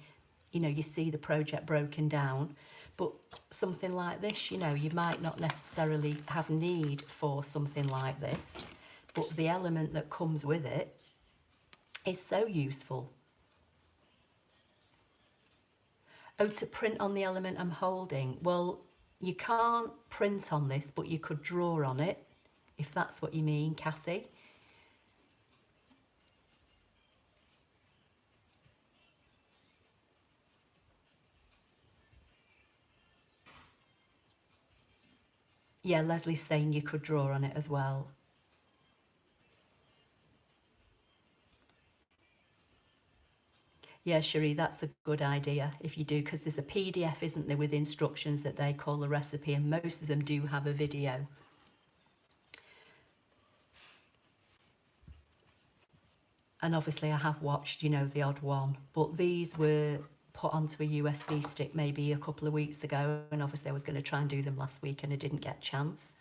you know, you see the project broken down. But something like this, you know, you might not necessarily have need for something like this, but the element that comes with it is so useful. Oh, to print on the element I'm holding. Well, you can't print on this, but you could draw on it, if that's what you mean, Kathy. Yeah, Leslie's saying you could draw on it as well. Yeah, Cherie, that's a good idea if you do, because there's a PDF, isn't there, with instructions that they call a recipe, and most of them do have a video. And obviously I have watched, you know, the odd one, but these were put onto a USB stick maybe a couple of weeks ago, and obviously I was going to try and do them last week and I didn't get a chance.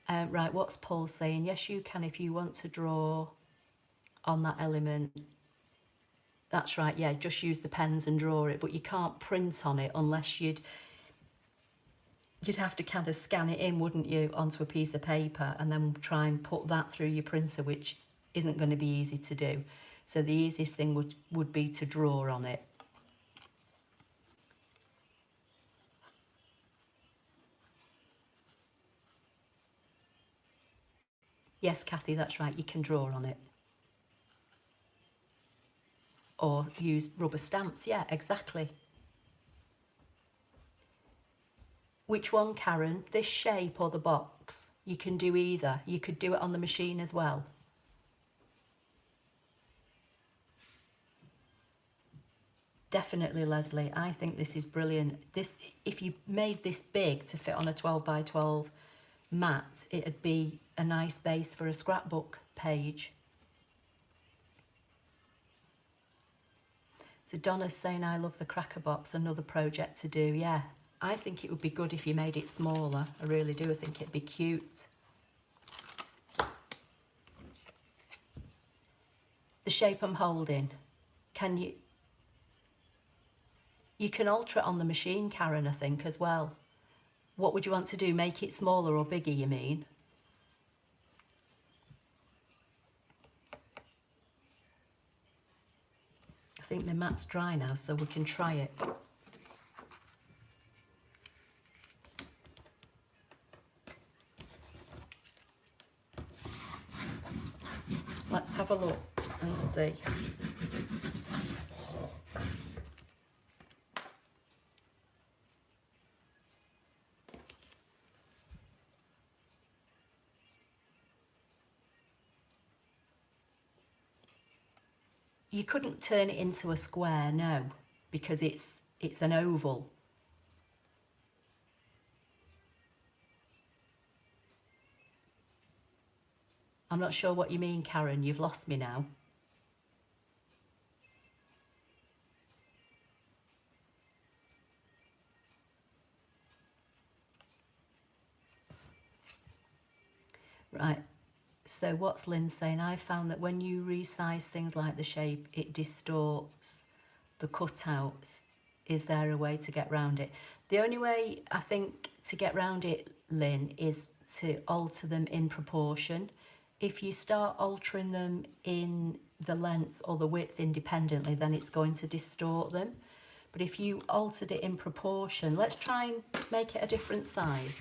Right, what's Paul saying? Yes, you can if you want to draw on that element. That's right, yeah, just use the pens and draw it, but you can't print on it unless you'd have to kind of scan it in, wouldn't you, onto a piece of paper and then try and put that through your printer, which isn't going to be easy to do. So the easiest thing would be to draw on it. Yes, Kathy, that's right, you can draw on it. Or use rubber stamps, yeah, exactly. Which one, Karen? This shape or the box? You can do either. You could do it on the machine as well. Definitely, Leslie. I think this is brilliant. This, if you made this big to fit on a 12 by 12 mat, it'd be a nice base for a scrapbook page. So Donna's saying, I love the cracker box, another project to do. Yeah, I think it would be good if you made it smaller. I really do. I think it'd be cute. The shape I'm holding, can you... You can alter it on the machine, Karen, I think, as well. What would you want to do? Make it smaller or bigger, you mean? I think my mat's dry now, so we can try it. Let's have a look and see. You couldn't turn it into a square, no, because it's an oval. I'm not sure what you mean, Karen. You've lost me now. Right. So what's Lynn saying? I found that when you resize things like the shape, it distorts the cutouts. Is there a way to get around it? The only way I think to get around it, Lynn, is to alter them in proportion. If you start altering them in the length or the width independently, then it's going to distort them. But if you altered it in proportion, let's try and make it a different size.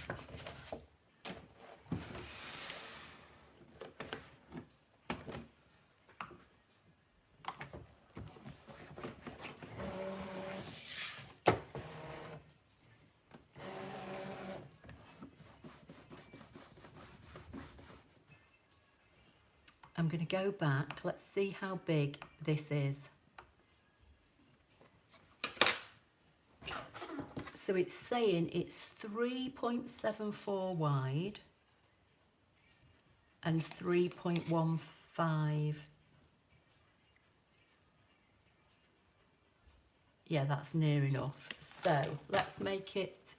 I'm going to go back. Let's see how big this is. So it's saying it's 3.74 wide and 3.15. Yeah, that's near enough. So let's make it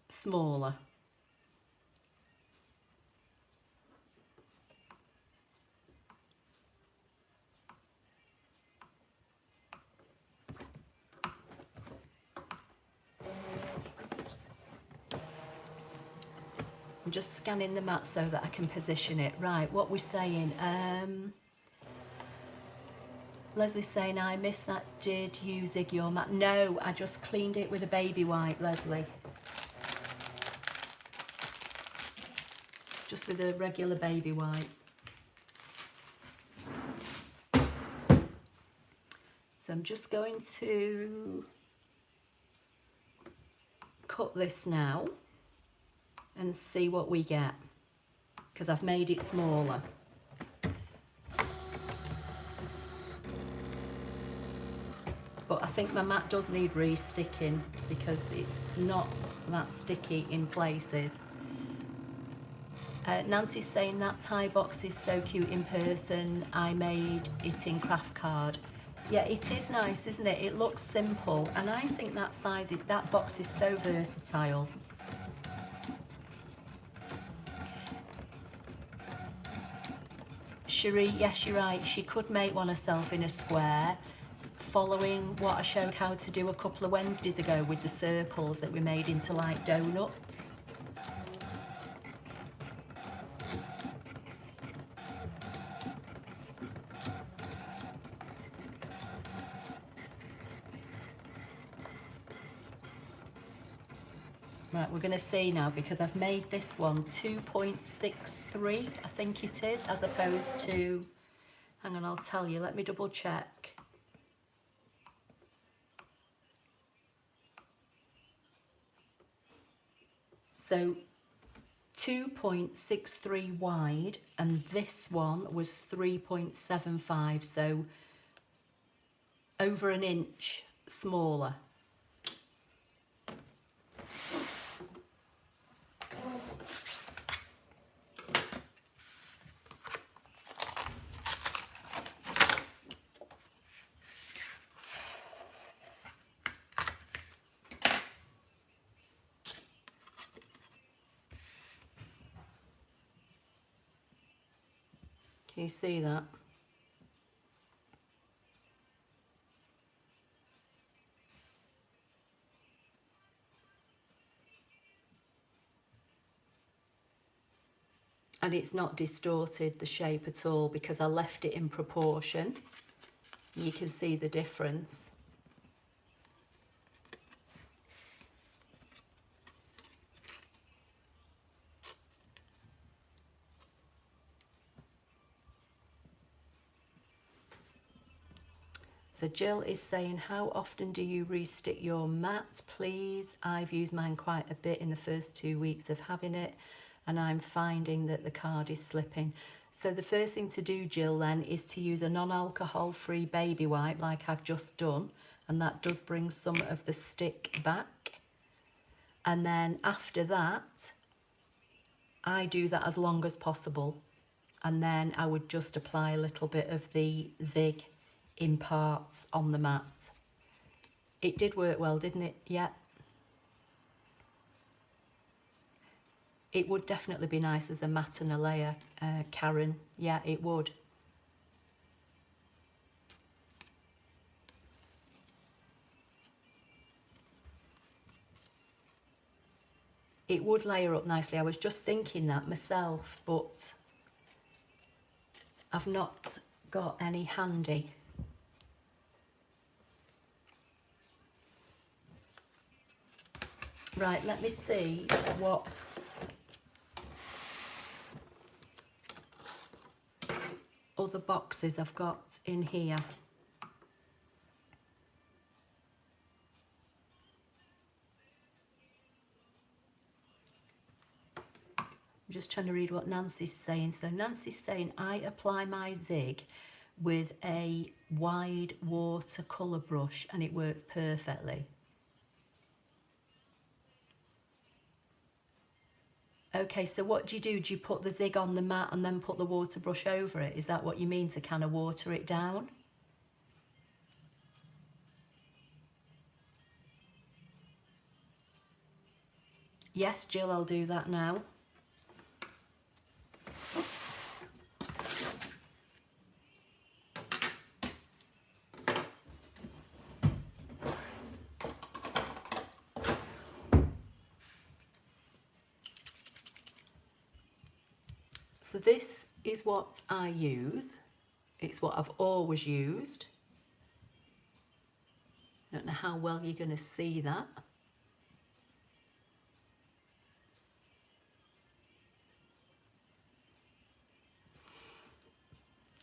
smaller. I'm just scanning the mat so that I can position it. Right, what we're saying, Leslie's saying, I missed that. Did you zig your mat? No, I just cleaned it with a baby wipe, Leslie. Just with a regular baby wipe. So I'm just going to cut this now and see what we get, because I've made it smaller. But I think my mat does need re-sticking because it's not that sticky in places. Nancy's saying that tie box is so cute in person. I made it in craft card. Yeah, it is nice, isn't it? It looks simple, and I think that size, that box is so versatile. Cherie, yes, you're right. She could make one herself in a square. following what I showed how to do a couple of Wednesdays ago with the circles that we made into like donuts. Right, we're going to see now, because I've made this one 2.63, I think it is, as opposed to, hang on, I'll tell you, let me double check. So 2.63 wide, and this one was 3.75, so over an inch smaller. Can you see that? And it's not distorted the shape at all because I left it in proportion. You can see the difference. So Jill is saying, how often do you restick your mat, please? I've used mine quite a bit in the first 2 weeks of having it, and I'm finding that the card is slipping. So the first thing to do, Jill, then, is to use a non-alcohol free baby wipe like I've just done, and that does bring some of the stick back. And then after that, I do that as long as possible, and then I would just apply a little bit of the zig in parts on the mat. It did work well, didn't it? Yeah. It would definitely be nice as a mat and a layer, Karen. Yeah, it would. It would layer up nicely. I was just thinking that myself, but I've not got any handy. Right, let me see what other boxes I've got in here. I'm just trying to read what Nancy's saying. So Nancy's saying, I apply my zig with a wide watercolour brush and it works perfectly. Okay, so what do you do? Do you put the zig on the mat and then put the water brush over it? Is that what you mean, to kind of water it down? Yes, Jill, I'll do that now. So this is what I use. It's what I've always used. I don't know how well you're going to see that.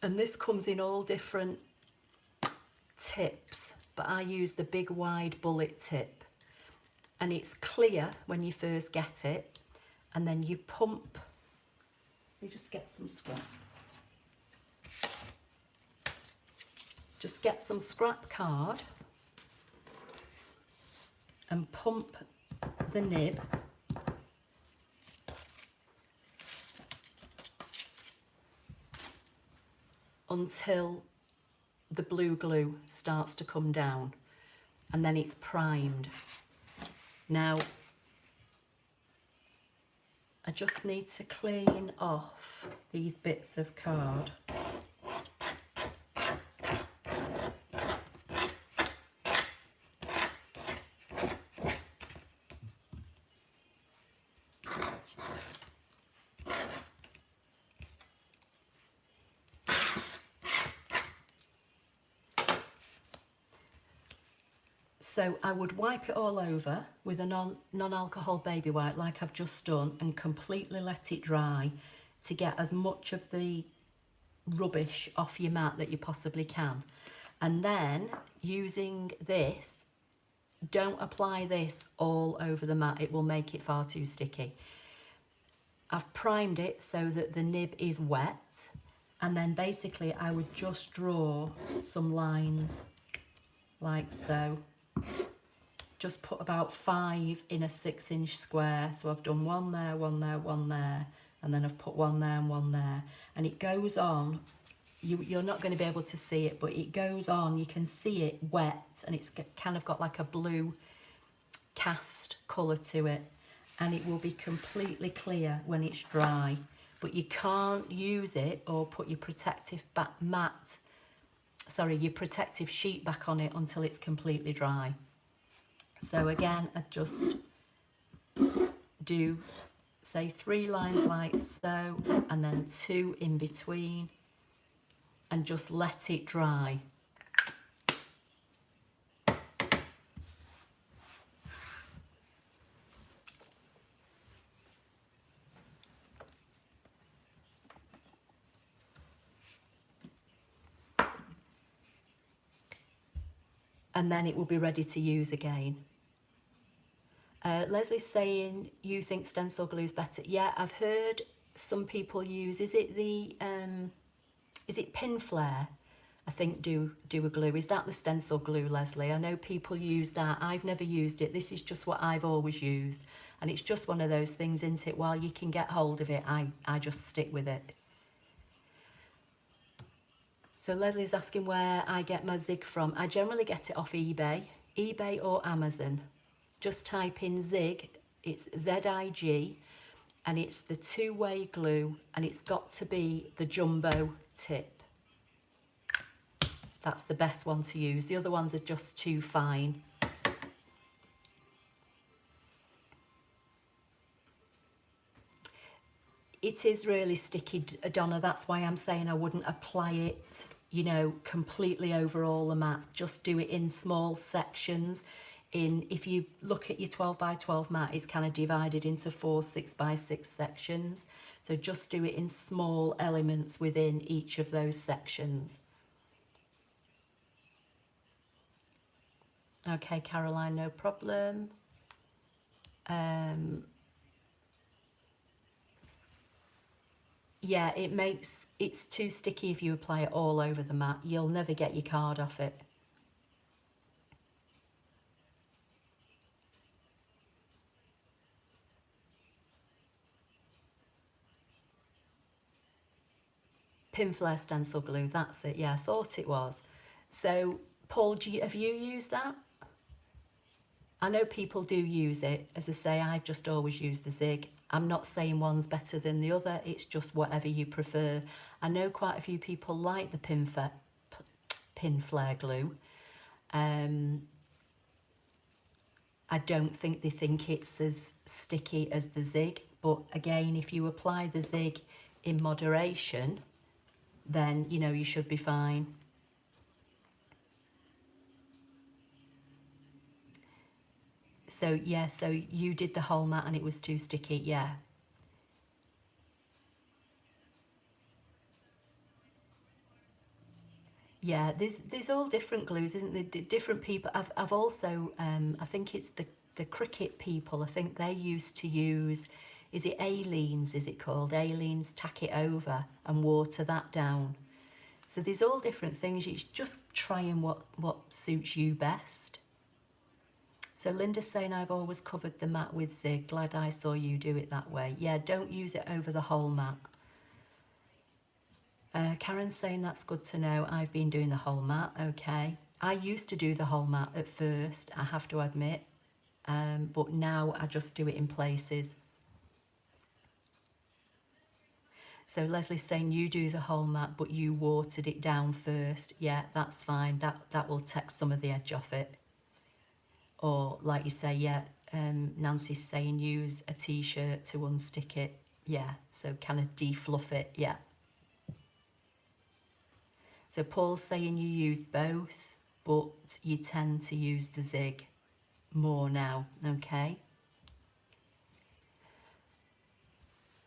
And this comes in all different tips, but I use the big wide bullet tip. And it's clear when you first get it, and then you pump. You just get some scrap. Just get some scrap card and pump the nib until the blue glue starts to come down, and then it's primed. Now, I just need to clean off these bits of card. So I would wipe it all over with a non-alcohol baby wipe like I've just done and completely let it dry to get as much of the rubbish off your mat that you possibly can. And then using this, don't apply this all over the mat, it will make it far too sticky. I've primed it so that the nib is wet, and then basically I would just draw some lines like so. Just put about 5 in a 6-inch square. So I've done one there, one there, one there, and then I've put one there and one there. And it goes on, you're not going to be able to see it, but it goes on, you can see it wet, and it's kind of got like a blue cast colour to it. And it will be completely clear when it's dry. But you can't use it or put your protective your protective sheet back on it until it's completely dry. So again, I just do, say, 3 lines like so, and then 2 in between, and just let it dry. And then it will be ready to use again. Leslie's saying you think stencil glue is better. Yeah, I've heard some people use, is it pin flare? I think do a glue. Is that the stencil glue, Leslie? I know people use that. I've never used it. This is just what I've always used. And it's just one of those things, isn't it? While you can get hold of it, I just stick with it. So Leslie's asking where I get my zig from. I generally get it off eBay or Amazon. Just type in zig, it's Z-I-G, and it's the 2-way glue, and it's got to be the jumbo tip. That's the best one to use. The other ones are just too fine. It is really sticky, Donna. That's why I'm saying I wouldn't apply it, you know, completely over all the mat. Just do it in small sections. If you look at your 12 by 12 mat, it's kind of divided into 4 6 by 6 sections. So just do it in small elements within each of those sections. Okay, Caroline, no problem. Yeah, it's too sticky if you apply it all over the mat. You'll never get your card off it. Pin flare stencil glue, that's it. Yeah, I thought it was. So, Paul, have you used that? I know people do use it. As I say, I've just always used the zig. I'm not saying one's better than the other. It's just whatever you prefer. I know quite a few people like the pin flare glue. I don't think they think it's as sticky as the zig. But again, if you apply the zig in moderation, then, you know, you should be fine. So, yeah, so you did the whole mat and it was too sticky, yeah. Yeah, there's all different glues, isn't there? Different people. I've also, I think it's the cricket people, I think they used to use, is it Aleene's, is it called? Aleene's, tack it over and water that down. So there's all different things. It's just trying what suits you best. So Linda's saying, I've always covered the mat with zig. Glad I saw you do it that way. Yeah, don't use it over the whole mat. Karen's saying that's good to know. I've been doing the whole mat. Okay. I used to do the whole mat at first, I have to admit. But now I just do it in places. So Leslie's saying you do the whole mat, but you watered it down first. Yeah, that's fine. That will take some of the edge off it. Or like you say, yeah, Nancy's saying use a t-shirt to unstick it. Yeah, so kind of defluff it, yeah. So Paul's saying you use both, but you tend to use the zig more now, okay?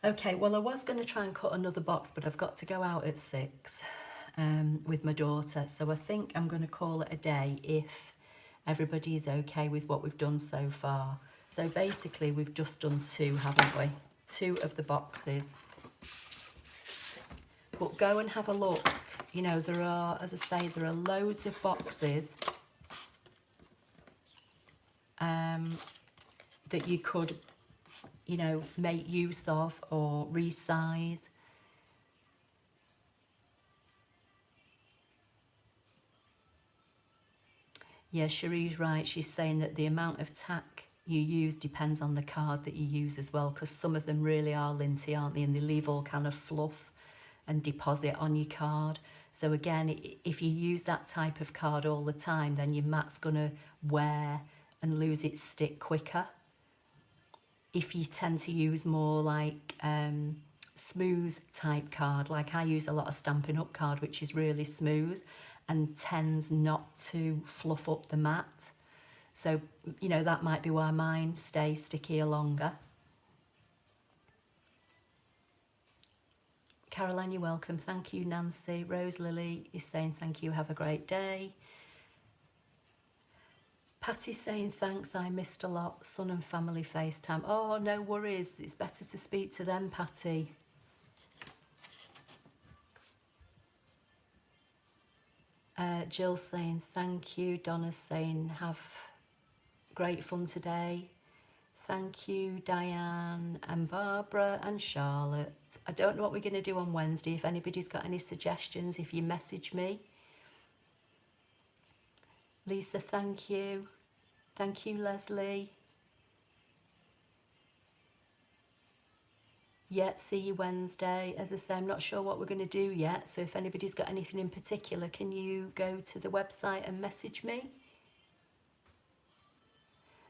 Okay, well, I was going to try and cut another box, but I've got to go out at 6 with my daughter, so I think I'm going to call it a day if everybody is okay with what we've done so far. So basically, we've just done 2, haven't we? 2 of the boxes. But go and have a look. You know, there are, as I say, there are loads of boxes that you could, you know, make use of or resize. Yeah, Cherie's right. She's saying that the amount of tack you use depends on the card that you use as well, because some of them really are linty, aren't they? And they leave all kind of fluff and deposit on your card. So again, if you use that type of card all the time, then your mat's going to wear and lose its stick quicker. If you tend to use more like smooth type card, like I use a lot of Stampin' Up card, which is really smooth and tends not to fluff up the mat. So, you know, that might be why mine stay stickier longer. Caroline, you're welcome. Thank you, Nancy. Rose Lily is saying thank you, have a great day. Patty's saying thanks, I missed a lot. Son and family FaceTime. Oh, no worries. It's better to speak to them, Patty. Jill saying thank you. Donna's saying have great fun today. Thank you, Diane and Barbara and Charlotte. I don't know what we're going to do on Wednesday. If anybody's got any suggestions, if you message me. Lisa, thank you. Thank you, Leslie. Yeah, see you Wednesday. As I say, I'm not sure what we're going to do yet. So if anybody's got anything in particular, can you go to the website and message me?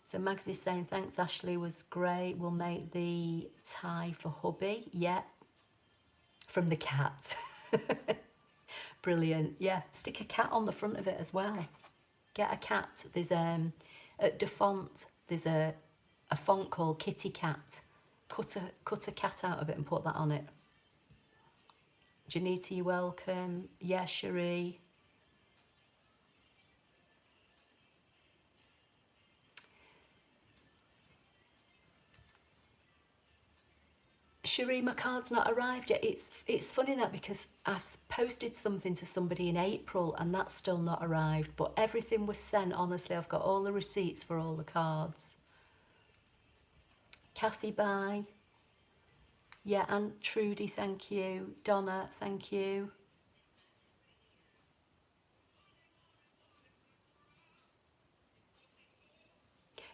So Mags is saying, thanks, Ashley, was great. We'll make the tie for hubby. Yeah, from the cat. Brilliant. Yeah, stick a cat on the front of it as well. Get a cat. There's at DeFont, there's a font called Kitty Cat. Cut a cat out of it and put that on it. Janita, you're welcome. Yeah, Cherie. Cherie, my card's not arrived yet. It's funny that because I've posted something to somebody in April and that's still not arrived, but everything was sent. Honestly, I've got all the receipts for all the cards. Kathy, bye. Yeah, and Trudy, thank you. Donna, thank you.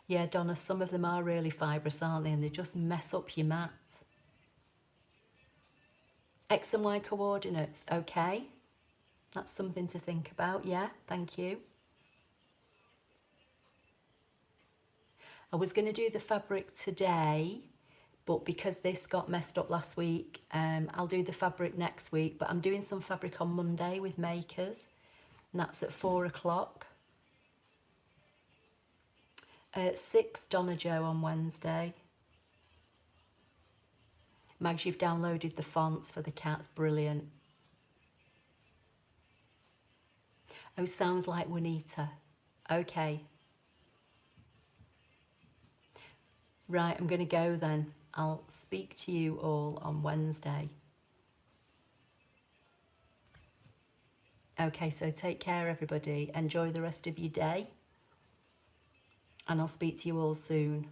Yeah, Donna, some of them are really fibrous, aren't they? And they just mess up your mat. X and Y coordinates, okay. That's something to think about, yeah, thank you. I was going to do the fabric today, but because this got messed up last week, I'll do the fabric next week, but I'm doing some fabric on Monday with Makers, and that's at 4 o'clock. 6, Donna Jo on Wednesday. Mags, you've downloaded the fonts for the cats, brilliant. Oh, sounds like Juanita. Okay. Right, I'm going to go then. I'll speak to you all on Wednesday. Okay, so take care, everybody. Enjoy the rest of your day. And I'll speak to you all soon.